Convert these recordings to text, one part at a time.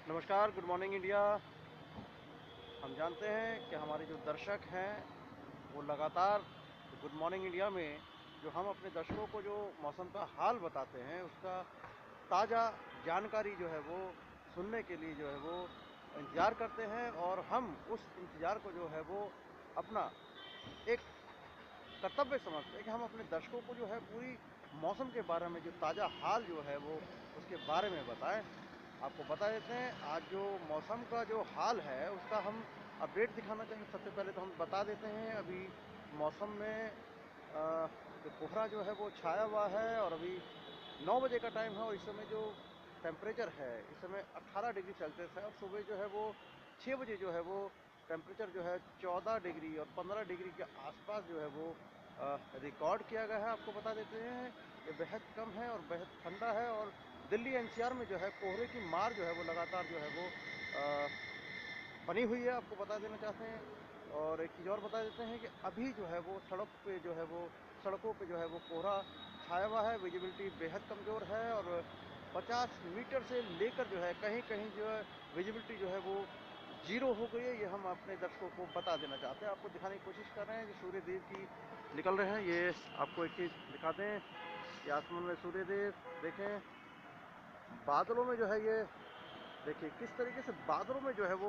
नमस्कार, good morning India. हम जानते हैं कि हमारे जो दर्शक हैं वो लगातार गुड मॉर्निंग इंडिया में जो हम अपने दर्शकों को जो मौसम का हाल बताते हैं उसका ताज़ा जानकारी जो है वो सुनने के लिए जो है वो इंतज़ार करते हैं, और हम उस इंतज़ार को जो है वो अपना एक कर्तव्य समझते हैं कि हम अपने दर्शकों को जो है पूरी मौसम के बारे में जो ताज़ा हाल जो है वो उसके बारे में बताएं। आपको बता देते हैं आज जो मौसम का जो हाल है उसका हम अपडेट दिखाना चाहेंगे। सबसे पहले तो हम बता देते हैं अभी मौसम में जो कोहरा जो है वो छाया हुआ है, और अभी 9 बजे का टाइम है, और इस समय जो टेम्परेचर है इस समय 18 डिग्री सेल्सियस है, और सुबह जो है वो 6 बजे जो है वो टेम्परेचर जो है 14 डिग्री और 15 डिग्री के आसपास जो है वो रिकॉर्ड किया गया है। आपको बता देते हैं ये बेहद कम है और बेहद ठंडा है, और दिल्ली एनसीआर में जो है कोहरे की मार जो है वो लगातार जो है वो अ, बनी हुई है, आपको बता देना चाहते हैं। और एक चीज़ और बता देते हैं कि अभी जो है वो सड़क पे जो है वो सड़कों पे जो है वो कोहरा छाया हुआ है, विजिबिलिटी बेहद कमज़ोर है, और 50 मीटर से लेकर जो है कहीं कहीं जो है विजिबिलिटी जो है वो जीरो हो गई है। ये हम अपने दर्शकों को बता देना चाहते हैं, आपको दिखाने की कोशिश कर रहे हैं कि सूर्य देव की निकल रहे हैं। ये आपको एक चीज़ दिखाते हैं, ये आसमान में सूर्य देव देखें, बादलों में जो है ये देखिए किस तरीके से बादलों में जो है वो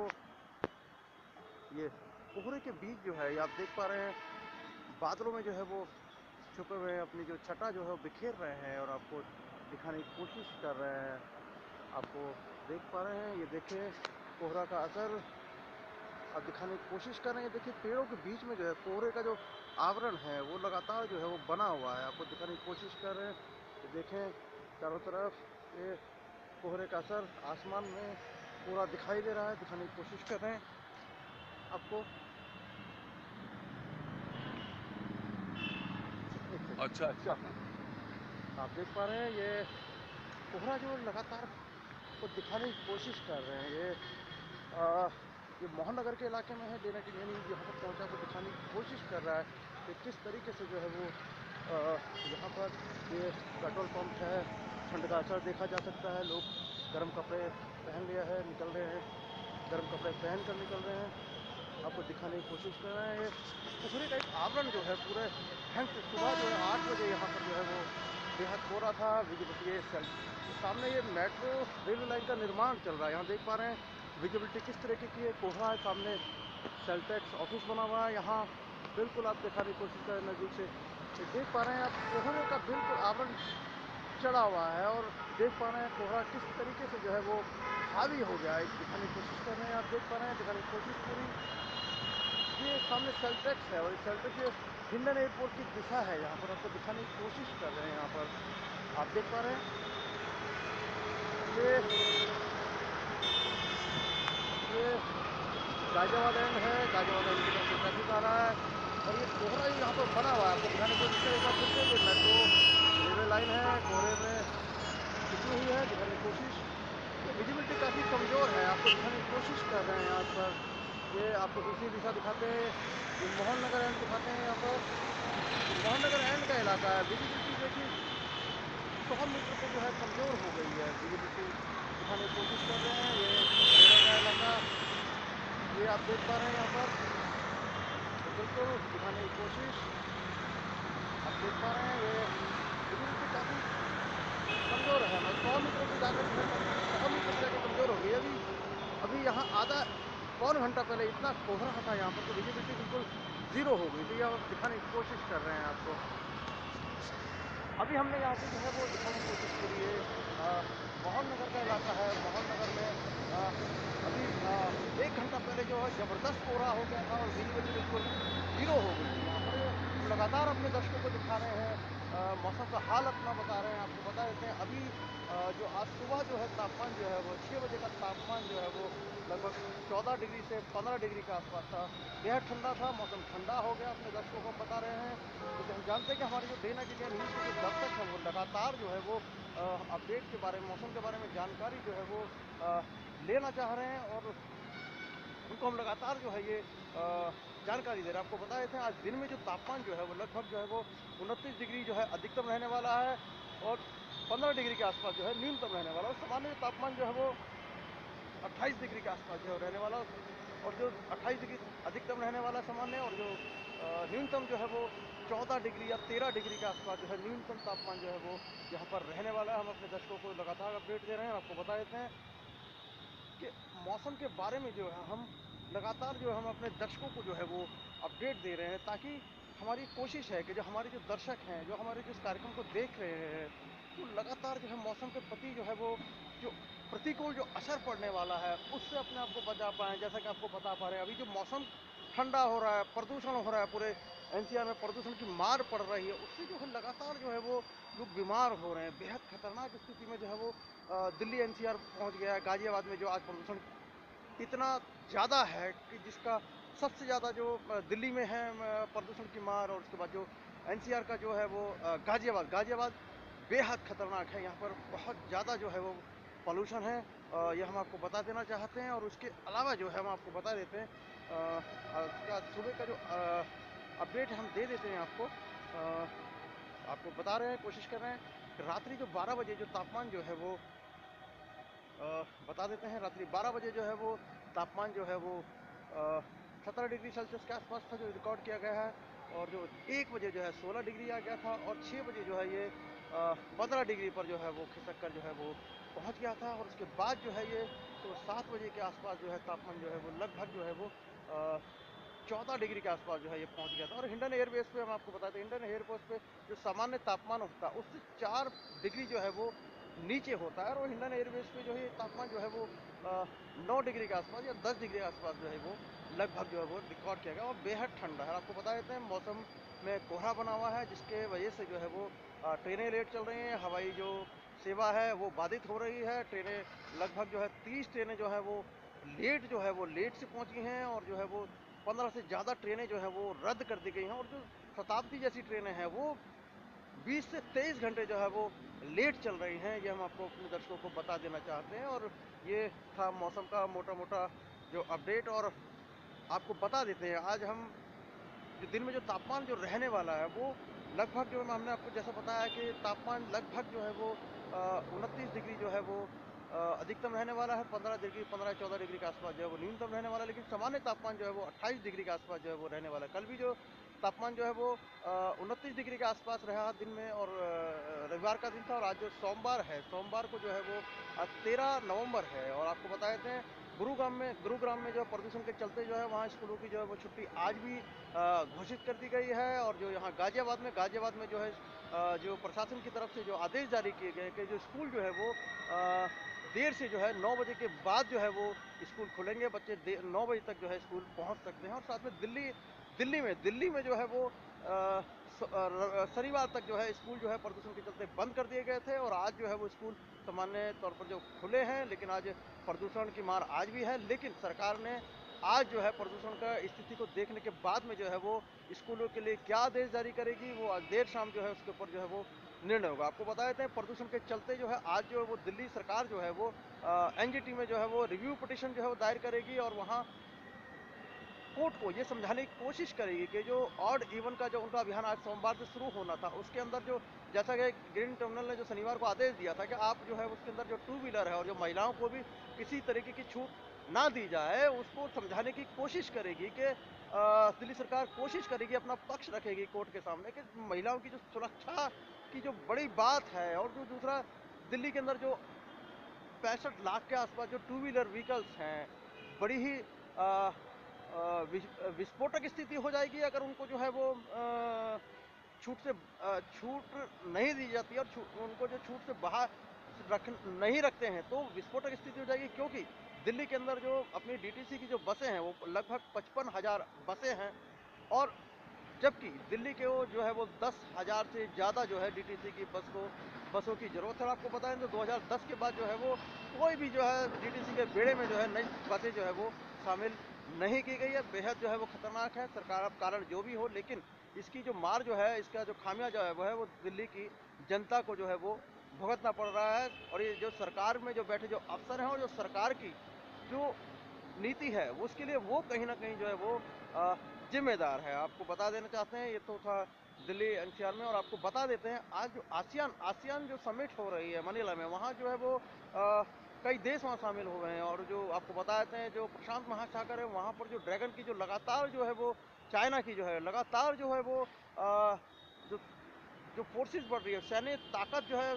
ये कोहरे के बीच जो है ये आप देख पा रहे हैं, बादलों में जो है वो छुपे हुए हैं, अपनी जो छटा जो है वो बिखेर रहे हैं और आपको दिखाने की कोशिश कर रहे हैं। आपको देख पा रहे हैं, ये देखिए कोहरा का असर आप दिखाने की कोशिश कर रहे हैं। देखिए पेड़ों के बीच में जो है कोहरे का जो आवरण है वो लगातार जो है वो बना हुआ है, आपको दिखाने की कोशिश कर रहे हैं। ये देखें चारों तरफ ये कोहरे का असर आसमान में पूरा दिखाई दे रहा है, दिखाने की कोशिश कर रहे हैं आपको। एक अच्छा, सेकंड, अच्छा। हाँ हाँ, आप देख पा रहे हैं ये कोहरा जो लगातार को दिखाने की कोशिश कर रहे हैं। आ, ये मोहन नगर के इलाके में है, डे नाइट इंडिया न्यूज़ यहाँ पर पहुँचा को दिखाने की कोशिश कर रहा है कि किस तरीके से जो है वो यहाँ पर ये पेट्रोल पंप है, ठंड का असर देखा जा सकता है। लोग गर्म कपड़े पहन लिया है, निकल रहे हैं, गर्म कपड़े पहन कर निकल रहे हैं, आपको दिखाने की कोशिश कर रहे हैं। ये कोहरे का एक आवरण जो है पूरे ढंग से सुबह जो है 8 बजे यहाँ पर जो है वो बेहद कोहरा था, विजिबिलिटी ये सामने ये मेट्रो रेलवे लाइन का निर्माण चल रहा है, यहाँ देख पा रहे हैं विजिबिलिटी किस तरीके की है। कोहरा है, सामने सेल्टेक्स ऑफिस बना हुआ है, यहाँ बिल्कुल आप दिखाने की कोशिश करें नज़दीक से, ये देख पा रहे हैं आप कोहरे का बिल्कुल आवरण चढ़ा हुआ है, और देख पा रहे हैं कोहरा किस तरीके से जो है वो हावी हो गया है, दिखाने की कोशिश कर रहे हैं। आप देख पा रहे हैं, दिखाने की कोशिश पूरी ये सामने सेल्टेक्स है, और इस सेल्टेक्स ये हिंडन एयरपोर्ट की दिशा है, यहाँ पर आपको दिखाने की कोशिश कर रहे हैं। यहाँ पर आप देख पा रहे हैं ये ये गाजियाबाद एंड है, गाजियाबाद एंड की तरफ से ट्रैफिक आ रहा है, और ये कोहरा ही यहाँ पर बना हुआ है, आपको दिखाने की कोशिश करें एक बार फिर से। ये मेट्रो रेलवे लाइन है, कोहरे में छिपी हुई है, दिखाने की कोशिश। ये विजिबिलिटी काफ़ी कमज़ोर है, आपको दिखाने की कोशिश कर रहे हैं यहाँ पर। ये आपको दूसरी दिशा दिखाते हैं, ये मोहन नगर एंड दिखाते हैं। यहाँ पर ये मोहन नगर एंड का इलाका है, विजिबिलिटी देखिए 100 मीटर पे जो है कमज़ोर हो गई है, विजिबिलिटी दिखाने की कोशिश कर रहे हैं। ये हरियाणा का इलाका ये आप देख पा रहे हैं यहाँ पर, ये बिल्कुल दिखाने की कोशिश आप देख पा रहे हैं। ये विजिबिलिटी काफ़ी कमज़ोर है, मतलब 100 मीटर से जाकर जो है 100 मीटर से जाके कमज़ोर हो गई है। अभी अभी यहाँ आधा पौन घंटा पहले इतना कोहरा था यहाँ पर, तो विजिबिलिटी बिल्कुल ज़ीरो हो गई थी। ये आप दिखाने की कोशिश कर रहे हैं आपको। अभी हमने यहाँ से जो है वो दिखाने की कोशिश करी है, मोहन नगर का इलाका है, मोहन नगर में अभी 1 घंटा पहले जो है ज़बरदस्त कोहरा हो गया था और विजिबिलिटी बिल्कुल ज़ीरो हो गई थी। यहाँ पर हम लगातार अपने दर्शकों को दिखा रहे हैं, मौसम का हाल अपना बता रहे हैं। आपको बता देते हैं अभी जो आज सुबह जो है तापमान जो है वो 6 बजे का तापमान जो है वो लगभग 14 डिग्री से 15 डिग्री के आसपास था, बेहद ठंडा था, मौसम ठंडा हो गया, अपने दर्शकों को हम बता रहे हैं। क्योंकि हम जानते हैं कि हमारे जो डे नाइट इंडिया न्यूज़ के जो दर्शक हैं वो लगातार जो है वो अपडेट के बारे में, मौसम के बारे में जानकारी जो है वो लेना चाह रहे हैं, और उनको हम लगातार जो है ये जानकारी दे रहे हैं। आपको बता देते हैं आज दिन में जो तापमान जो है वो लगभग जो है वो 29 डिग्री जो है अधिकतम रहने वाला है, और 15 डिग्री के आसपास जो है न्यूनतम रहने वाला है। और सामान्य जो तापमान जो है वो 28 डिग्री के आसपास जो है रहने वाला, और जो 28 डिग्री अधिकतम रहने वाला सामान्य, और जो न्यूनतम जो है वो 14 डिग्री या 13 डिग्री के आसपास जो है न्यूनतम तापमान जो है वो यहाँ पर रहने वाला है। हम अपने दर्शकों को लगातार अपडेट दे रहे हैं, आपको बता देते हैं कि मौसम के बारे में जो है हम लगातार जो है हम अपने दर्शकों को जो है वो अपडेट दे रहे हैं, ताकि हमारी कोशिश है कि जो हमारे जो दर्शक हैं, जो हमारे जो इस कार्यक्रम को देख रहे हैं, वो लगातार जो है मौसम के प्रति जो है वो जो प्रतिकूल जो असर पड़ने वाला है उससे अपने आप को बचा पाएँ। जैसा कि आपको बता पा रहे हैं, अभी जो मौसम ठंडा हो रहा है, प्रदूषण हो रहा है, पूरे एनसीआर में प्रदूषण की मार पड़ रही है, उससे जो है लगातार जो है वो लोग बीमार हो रहे हैं। बेहद खतरनाक स्थिति में जो है वो दिल्ली एनसीआर पहुंच गया है। गाजियाबाद में जो आज प्रदूषण इतना ज़्यादा है कि जिसका सबसे ज़्यादा जो दिल्ली में है प्रदूषण की मार, और उसके बाद जो एनसीआर का जो है वो गाजियाबाद गाजियाबाद बेहद खतरनाक है। यहाँ पर बहुत ज़्यादा जो है वो पॉल्यूशन है, ये हम आपको बता देना चाहते हैं। और उसके अलावा जो है हम आपको बता देते हैं उसका सुबह का जो अपडेट हम दे देते हैं आपको। आपको बता रहे हैं, कोशिश कर रहे हैं कि रात्रि जो 12 बजे जो तापमान जो है वो बता देते हैं। रात्रि 12 बजे जो है वो तापमान जो है वो 17 डिग्री सेल्सियस के आसपास था जो रिकॉर्ड किया गया है, और जो 1 बजे जो है 16 डिग्री आ गया था, और 6 बजे जो है ये 15 डिग्री पर जो है वो खिसक कर जो है वो पहुंच गया था। और उसके बाद जो है ये तो 7 बजे के आसपास जो है तापमान जो है वो लगभग जो है वो 14 डिग्री के आसपास जो है ये पहुंच गया था। और हिंडन एयरबेस पे हम आपको बताते हैं, हिंडन एयरबेस पे जो सामान्य तापमान होता है उससे 4 डिग्री जो है वो नीचे होता है, और वो हिंडन एयरबेस पे जो है तापमान जो है वो 9 डिग्री के आसपास या 10 डिग्री के आसपास जो है वो लगभग जो है वो रिकॉर्ड किया गया, और बेहद ठंडा है। आपको बता देते हैं मौसम में कोहरा बना हुआ है, जिसके वजह से जो है वो ट्रेनें लेट चल रही हैं, हवाई जो सेवा है वो बाधित हो रही है। ट्रेनें लगभग जो है 30 ट्रेनें जो है वो लेट से पहुंची हैं, और जो है वो 15 से ज़्यादा ट्रेनें जो है वो रद्द कर दी गई हैं, और जो शताब्दी जैसी ट्रेनें हैं वो 20 से 23 घंटे जो है वो लेट चल रही हैं। ये हम आपको अपने दर्शकों को बता देना चाहते हैं। और ये था मौसम का मोटा मोटा जो अपडेट। और आपको बता देते हैं आज हम जो दिन में जो तापमान जो रहने वाला है वो लगभग जो हमने आपको जैसा बताया कि तापमान लगभग जो है वो 29 डिग्री जो है वो अधिकतम रहने वाला है, 15 डिग्री 15-14 डिग्री के आसपास जो है वो न्यूनतम रहने वाला है। लेकिन सामान्य तापमान जो है वो 28 डिग्री के आसपास जो है वो रहने वाला है। कल भी जो तापमान जो है वो 29 डिग्री के आसपास रहा दिन में, और रविवार का दिन था। और आज जो सोमवार है, सोमवार को जो है वो 13 नवंबर है, और आपको बता देते हैं गुरुग्राम में जो प्रदूषण के चलते जो है वहाँ स्कूलों की जो है वो छुट्टी आज भी घोषित कर दी गई है। और जो यहाँ गाजियाबाद में जो है जो प्रशासन की तरफ से जो आदेश जारी किए गए कि जो स्कूल जो है वो देर से जो है 9 बजे के बाद जो है वो स्कूल खुलेंगे, बच्चे 9 बजे तक जो है स्कूल पहुँच सकते हैं। और साथ में दिल्ली में जो है वो शनिवार तक जो है स्कूल जो है प्रदूषण के चलते बंद कर दिए गए थे, और आज जो है वो स्कूल सामान्य तौर पर जो खुले हैं। लेकिन आज प्रदूषण की मार आज भी है, लेकिन सरकार ने आज जो है प्रदूषण का स्थिति को देखने के बाद में जो है वो स्कूलों के लिए क्या आदेश जारी करेगी, वो आज देर शाम जो है उसके ऊपर जो है वो निर्णय होगा। आपको बता देते हैं प्रदूषण के चलते जो है आज जो है वो दिल्ली सरकार जो है वो एनजीटी में जो है वो रिव्यू पिटिशन जो है वो दायर करेगी, और वहाँ कोर्ट को ये समझाने की कोशिश करेगी कि जो ऑड इवन का जो उनका अभियान आज सोमवार से शुरू होना था, उसके अंदर जो जैसा कि ग्रीन ट्रिब्यूनल ने जो शनिवार को आदेश दिया था कि आप जो है उसके अंदर जो टू व्हीलर है और जो महिलाओं को भी किसी तरीके की छूट ना दी जाए, उसको समझाने की कोशिश करेगी कि दिल्ली सरकार कोशिश करेगी, अपना पक्ष रखेगी कोर्ट के सामने कि महिलाओं की जो सुरक्षा की जो बड़ी बात है। और जो दूसरा, दिल्ली के अंदर जो 65 लाख के आसपास जो टू व्हीलर व्हीकल्स हैं, बड़ी ही विस्फोटक स्थिति हो जाएगी अगर उनको जो है वो छूट नहीं दी जाती, और उनको जो छूट से बाहर नहीं रखते हैं तो विस्फोटक स्थिति हो जाएगी। क्योंकि दिल्ली के अंदर जो अपनी डीटीसी की जो बसें हैं वो लगभग 55,000 बसें हैं, और जबकि दिल्ली के वो जो है वो 10,000 से ज़्यादा जो है डीटीसी की बसों की ज़रूरत है। आपको बताएं तो 2010 के बाद जो है वो कोई भी जो है डीटीसी के बेड़े में जो है नई बसें जो है वो शामिल नहीं की गई है। बेहद जो है वो खतरनाक है। सरकार अब कारण जो भी हो, लेकिन इसकी जो मार जो है, इसका जो खामिया जो है वो दिल्ली की जनता को जो है वो भुगतना पड़ रहा है। और ये जो सरकार में जो बैठे जो अफसर हैं और जो सरकार की जो नीति है उसके लिए वो कहीं ना कहीं जो है वो जिम्मेदार है। आपको बता देना चाहते हैं, ये तो था दिल्ली एनसीआर में। और आपको बता देते हैं आज जो आसियान आसियान जो समिट हो रही है मनीला में, वहाँ जो है वो कई देश वहाँ शामिल हो गए हैं। और जो आपको बताते हैं जो प्रशांत महासागर है वहाँ पर जो ड्रैगन की जो लगातार जो है वो चाइना की जो है लगातार जो है वो जो जो फोर्सेस बढ़ रही है, सैन्य ताकत जो है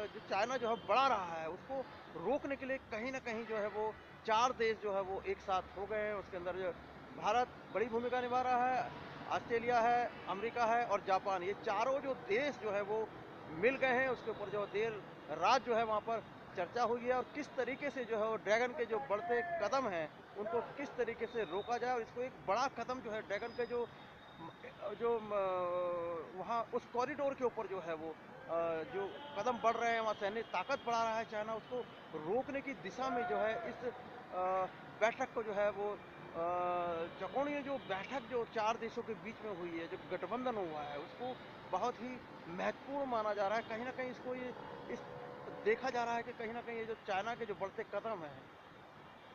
जो चाइना जो है बढ़ा रहा है, उसको रोकने के लिए कहीं ना कहीं जो है वो चार देश जो है वो एक साथ हो गए हैं। उसके अंदर जो भारत बड़ी भूमिका निभा रहा है, ऑस्ट्रेलिया है, अमेरिका है और जापान, ये चारों जो देश जो है वो मिल गए हैं। उसके ऊपर जो देर रात जो है वहाँ पर चर्चा हुई है और किस तरीके से जो है वो ड्रैगन के जो बढ़ते कदम हैं उनको किस तरीके से रोका जाए। और इसको एक बड़ा कदम जो है ड्रैगन के जो वहाँ उस कॉरिडोर के ऊपर जो है वो जो कदम बढ़ रहे हैं, वहाँ सैन्य ताकत बढ़ा रहा है चाइना, उसको रोकने की दिशा में जो है इस बैठक को जो है वो चौकोड़ीय जो बैठक जो चार देशों के बीच में हुई है, जो गठबंधन हुआ है, उसको बहुत ही महत्वपूर्ण माना जा रहा है। कहीं ना कहीं इसको ये इस देखा जा रहा है कि कहीं ना कहीं ये जो चाइना के जो बढ़ते कदम हैं,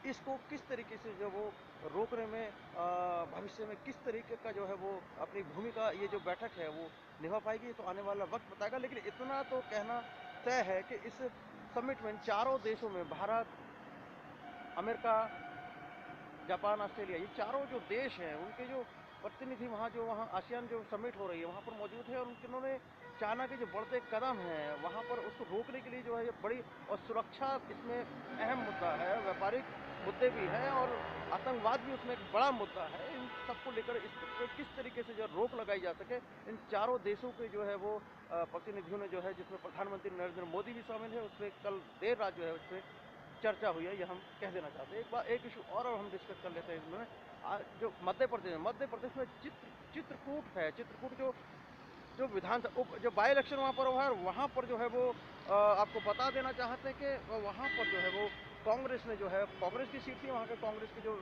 इसको किस तरीके से जो वो रोकने में भविष्य में किस तरीके का जो है वो अपनी भूमिका ये जो बैठक है वो निभा पाएगी, ये तो आने वाला वक्त बताएगा। लेकिन इतना तो कहना तय है कि इस समिट में चारों देशों में भारत, अमेरिका, जापान, ऑस्ट्रेलिया, ये चारों जो देश हैं उनके जो प्रतिनिधि वहाँ जो वहाँ आसियान जो समिट हो रही है वहाँ पर मौजूद है। और उन्होंने चाइना के जो बढ़ते कदम हैं वहाँ पर उसको रोकने के लिए जो है ये बड़ी और सुरक्षा इसमें अहम मुद्दा है, व्यापारिक मुद्दे भी हैं और आतंकवाद भी उसमें एक बड़ा मुद्दा है। इन सबको लेकर इस पर किस तरीके से जो रोक लगाई जा सके, इन चारों देशों के जो है वो प्रतिनिधियों ने जो है, जिसमें प्रधानमंत्री नरेंद्र मोदी भी शामिल है, उस पर कल देर रात जो है उस पर चर्चा हुई है, ये हम कह देना चाहते हैं। एक बार एक इशू और हम डिस्कस कर लेते हैं इसमें। जो मध्य प्रदेश में चित्रकूट है, चित्रकूट जो विधानसभा जो बाई इलेक्शन वहाँ पर हुआ है, वहाँ पर जो है वो आपको बता देना चाहते हैं कि वहाँ पर जो है वो कांग्रेस ने जो है, कांग्रेस की सीट थी, वहाँ के कांग्रेस के जो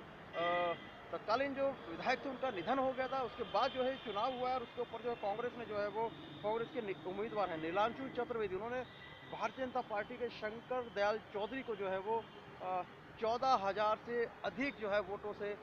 तत्कालीन जो विधायक थे उनका निधन हो गया था। उसके बाद जो है चुनाव हुआ है और उसके ऊपर जो है कांग्रेस ने जो है वो कांग्रेस के उम्मीदवार हैं नीलांशु चतुर्वेदी, उन्होंने भारतीय जनता पार्टी के शंकर दयाल चौधरी को जो है वो 14,000 से अधिक जो है वोटों से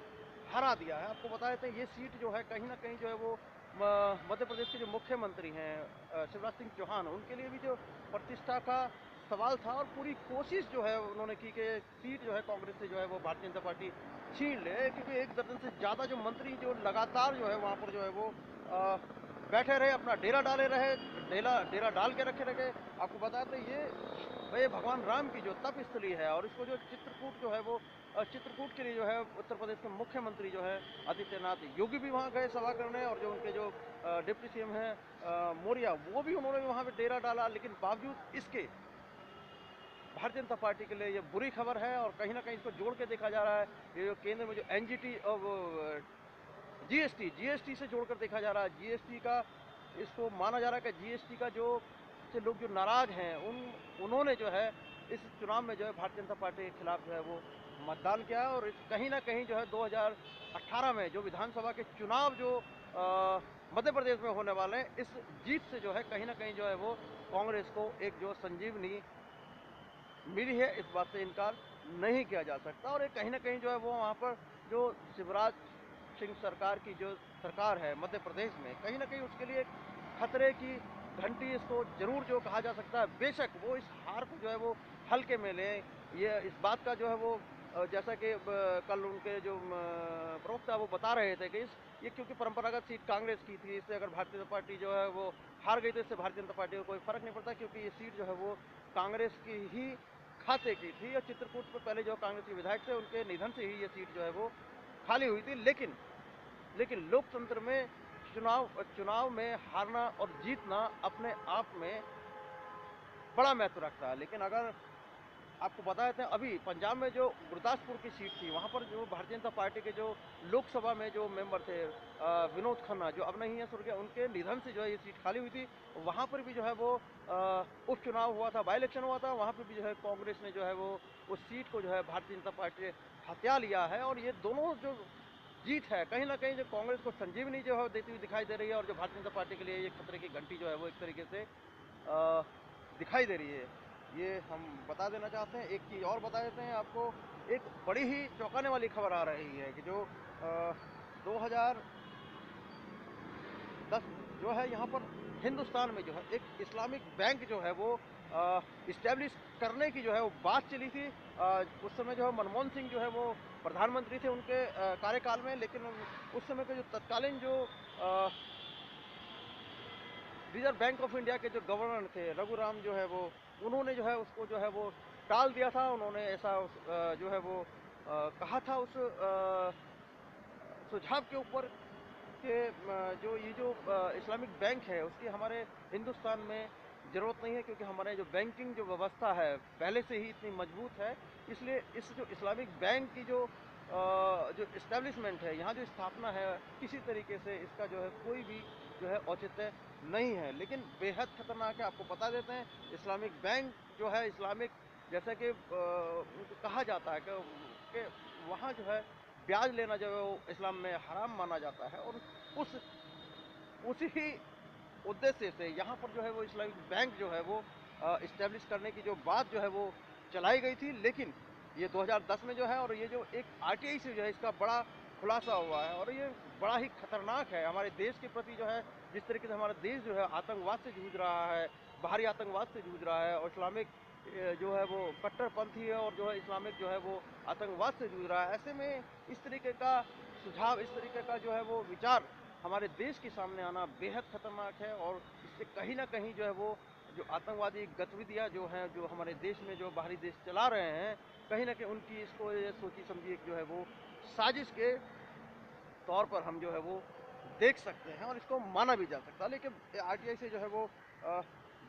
हरा दिया है। आपको बता देते हैं ये सीट जो है कहीं ना कहीं जो है वो मध्य प्रदेश के जो मुख्यमंत्री हैं शिवराज सिंह चौहान, उनके लिए भी जो प्रतिष्ठा का सवाल था और पूरी कोशिश जो है उन्होंने की कि सीट जो है कांग्रेस से जो है वो भारतीय जनता पार्टी छीन ले, क्योंकि एक दर्जन से ज़्यादा जो मंत्री जो लगातार जो है वहाँ पर जो है वो बैठे रहे, अपना डेरा डाले रहे, डेरा डाल के रखे रहे। आपको बताते ये भगवान राम की जो तप स्थली है और इसको जो चित्रकूट जो है वो चित्रकूट के लिए जो है उत्तर प्रदेश के मुख्यमंत्री जो है आदित्यनाथ योगी भी वहाँ गए सभा करने, और जो उनके जो डिप्टी सीएम है मौर्य, वो भी उन्होंने वहाँ पे डेरा डाला। लेकिन बावजूद इसके भारतीय जनता पार्टी के लिए ये बुरी खबर है और कहीं ना कहीं इसको जोड़ के देखा जा रहा है। ये जो केंद्र में जो एनजीटी और जीएसटी से जोड़कर देखा जा रहा है, जीएसटी का इसको माना जा रहा है कि जीएसटी का जो से लोग जो नाराज हैं उन्होंने जो है इस चुनाव में जो है भारतीय जनता पार्टी के खिलाफ जो है वो मतदान किया है। और कहीं ना कहीं जो है 2018 में जो विधानसभा के चुनाव जो मध्य प्रदेश में होने वाले हैं, इस जीत से जो है कहीं ना कहीं जो है वो कांग्रेस को एक जो संजीवनी मिली है, इस बात से इनकार नहीं किया जा सकता। और एक कहीं ना कहीं जो है वो वहाँ पर जो शिवराज सिंह सरकार की जो सरकार है मध्य प्रदेश में, कहीं ना कहीं उसके लिए खतरे की घंटी इसको जरूर जो कहा जा सकता है। बेशक वो इस हार को जो है वो हल्के में ले, ये इस बात का जो है वो जैसा कि कल उनके जो प्रवक्ता वो बता रहे थे कि ये क्योंकि परंपरागत सीट कांग्रेस की थी, इससे अगर भारतीय जनता पार्टी जो है वो हार गई तो इससे भारतीय जनता पार्टी को कोई फर्क नहीं पड़ता, क्योंकि ये सीट जो है वो कांग्रेस की ही खाते की थी। और चित्रकूट में पहले जो कांग्रेस के विधायक थे उनके निधन से ही ये सीट जो है वो खाली हुई थी। लेकिन लोकतंत्र में चुनाव में हारना और जीतना अपने आप में बड़ा महत्व रखता है। लेकिन अगर आपको बताए थे अभी पंजाब में जो गुरदासपुर की सीट थी, वहाँ पर जो भारतीय जनता पार्टी के जो लोकसभा में जो मेंबर थे विनोद खन्ना, जो अब नहीं है स्वर्गीय, उनके निधन से जो है ये सीट खाली हुई थी। वहाँ पर भी जो है वो उपचुनाव हुआ था, बाई इलेक्शन हुआ था, वहाँ पर भी जो है कांग्रेस ने जो है वो उस सीट को जो है भारतीय जनता पार्टी ने हत्या लिया है। और ये दोनों जो जीत है कहीं ना कहीं जो कांग्रेस को संजीवनी जो है देती हुई दिखाई दे रही है, और जो भारतीय जनता पार्टी के लिए ये खतरे की घंटी जो है वो एक तरीके से दिखाई दे रही है। ये हम बता देना चाहते हैं। एक चीज़ और बता देते हैं आपको, एक बड़ी ही चौंकाने वाली खबर आ रही है कि जो 2010 जो है यहाँ पर हिंदुस्तान में जो है एक इस्लामिक बैंक जो है वो इस्टेब्लिश करने की जो है वो बात चली थी। उस समय जो है मनमोहन सिंह जो है वो प्रधानमंत्री थे उनके कार्यकाल में, लेकिन उस समय के जो तत्कालीन जो रिजर्व बैंक ऑफ इंडिया के जो गवर्नर थे रघुराम जो है वो, उन्होंने जो है उसको जो है वो टाल दिया था। उन्होंने ऐसा जो है वो कहा था उस सुझाव के ऊपर कि जो ये जो इस्लामिक बैंक है उसकी हमारे हिंदुस्तान में ज़रूरत नहीं है, क्योंकि हमारे जो बैंकिंग जो व्यवस्था है पहले से ही इतनी मजबूत है। इसलिए इस जो इस्लामिक बैंक की जो इस्टेब्लिशमेंट है, यहाँ जो स्थापना है, किसी तरीके से इसका जो है कोई भी जो है औचित्य नहीं है। लेकिन बेहद खतरनाक है। आपको बता देते हैं, इस्लामिक बैंक जो है इस्लामिक, जैसा कि उनको कहा जाता है कि वहाँ जो है ब्याज लेना जो है वो इस्लाम में हराम माना जाता है, और उस उसी ही उद्देश्य से यहाँ पर जो है वो इस्लामिक बैंक जो है वो इस्टेब्लिश करने की जो बात जो है वो चलाई गई थी। लेकिन ये 2010 में जो है, और ये जो एक आरटीआई से जो है इसका बड़ा खुलासा हुआ है, और ये बड़ा ही खतरनाक है हमारे देश के प्रति। जो है जिस तरीके से हमारा देश जो है आतंकवाद से जूझ रहा है, बाहरी आतंकवाद से जूझ रहा है, और इस्लामिक जो है वो कट्टरपंथी है, और जो है इस्लामिक जो है वो आतंकवाद से जूझ रहा है। ऐसे में इस तरीके का सुझाव, इस तरीके का जो है वो विचार हमारे देश के सामने आना बेहद खतरनाक है। और इससे कहीं ना कहीं जो है वो जो आतंकवादी गतिविधियां जो हैं, जो हमारे देश में जो बाहरी देश चला रहे हैं, कहीं ना कहीं उनकी इसको ये सोची समझी जो है वो साजिश के तौर पर हम जो है वो देख सकते हैं, और इसको माना भी जा सकता है। लेकिन आरटीआई से जो है वो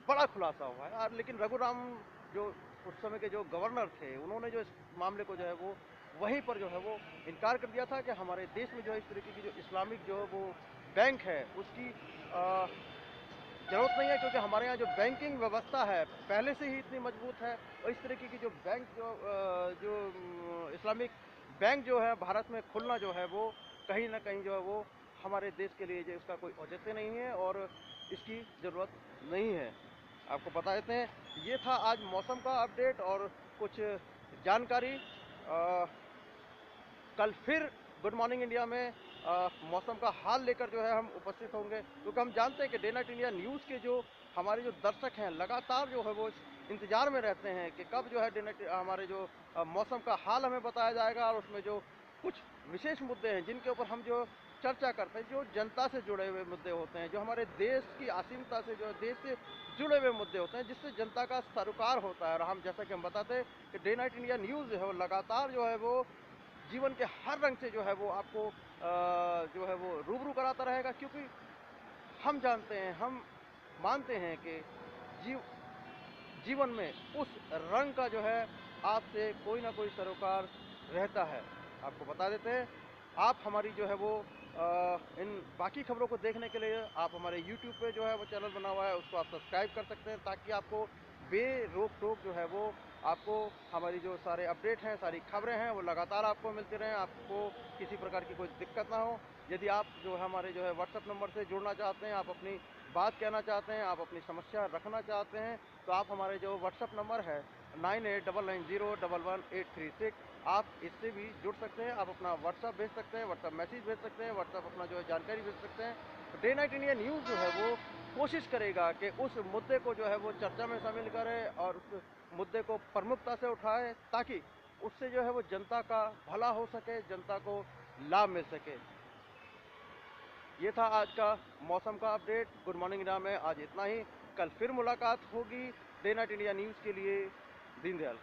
बड़ा खुलासा हुआ है। लेकिन रघुराम जो उस समय के जो गवर्नर थे, उन्होंने जो इस मामले को जो है वो वहीं पर जो है वो इनकार कर दिया था कि हमारे देश में जो है इस तरीके की जो इस्लामिक जो वो बैंक है उसकी ज़रूरत नहीं है, क्योंकि हमारे यहाँ जो बैंकिंग व्यवस्था है पहले से ही इतनी मजबूत है। और इस तरीके की जो बैंक जो इस्लामिक बैंक जो है भारत में खुलना जो है वो कहीं ना कहीं जो है वो हमारे देश के लिए जो इसका कोई औचित्य नहीं है, और इसकी ज़रूरत नहीं है। आपको बता देते हैं, ये था आज मौसम का अपडेट और कुछ जानकारी। कल फिर गुड मॉर्निंग इंडिया में मौसम का हाल लेकर जो है हम उपस्थित होंगे, क्योंकि हम जानते हैं कि डे नाइट इंडिया न्यूज़ के जो हमारे जो दर्शक हैं लगातार जो है वो इंतज़ार में रहते हैं कि कब जो है डे नाइट हमारे जो मौसम का हाल हमें बताया जाएगा, और उसमें जो कुछ विशेष मुद्दे हैं जिनके ऊपर हम जो चर्चा करते हैं, जो जनता से जुड़े हुए मुद्दे होते हैं, जो हमारे देश की असीमता से, जो देश से जुड़े हुए मुद्दे होते हैं, जिससे जनता का सरोकार होता है। और हम, जैसा कि हम बताते हैं कि डे नाइट इंडिया न्यूज़ जो है वो लगातार जो है वो जीवन के हर रंग से जो है वो आपको जो है वो रूबरू कराता रहेगा, क्योंकि हम जानते हैं, हम मानते हैं कि जीव जीवन में उस रंग का जो है आपसे कोई ना कोई सरोकार रहता है। आपको बता देते हैं, आप हमारी जो है वो इन बाकी खबरों को देखने के लिए आप हमारे यूट्यूब पे जो है वो चैनल बना हुआ है, उसको आप सब्सक्राइब कर सकते हैं, ताकि आपको बेरोक टोक जो है वो आपको हमारी जो सारे अपडेट हैं, सारी खबरें हैं, वो लगातार आपको मिलती रहें, आपको किसी प्रकार की कोई दिक्कत ना हो। यदि आप जो है हमारे जो है व्हाट्सएप नंबर से जुड़ना चाहते हैं, आप अपनी बात कहना चाहते हैं, आप अपनी समस्या रखना चाहते हैं, तो आप हमारे जो व्हाट्सएप नंबर है 9899011836, आप इससे भी जुड़ सकते हैं। आप अपना व्हाट्सएप भेज सकते हैं, व्हाट्सएप मैसेज भेज सकते हैं, व्हाट्सएप अपना जो है जानकारी भेज सकते हैं। तो डे नाइट इंडिया न्यूज़ जो है वो कोशिश करेगा कि उस मुद्दे को जो है वो चर्चा में शामिल करे, और उस मुद्दे को प्रमुखता से उठाए, ताकि उससे जो है वो जनता का भला हो सके, जनता को लाभ मिल सके। ये था आज का मौसम का अपडेट गुड मॉर्निंग इंडिया में। आज इतना ही। कल फिर मुलाकात होगी डे नाइट इंडिया न्यूज़ के लिए। दीनदयाल।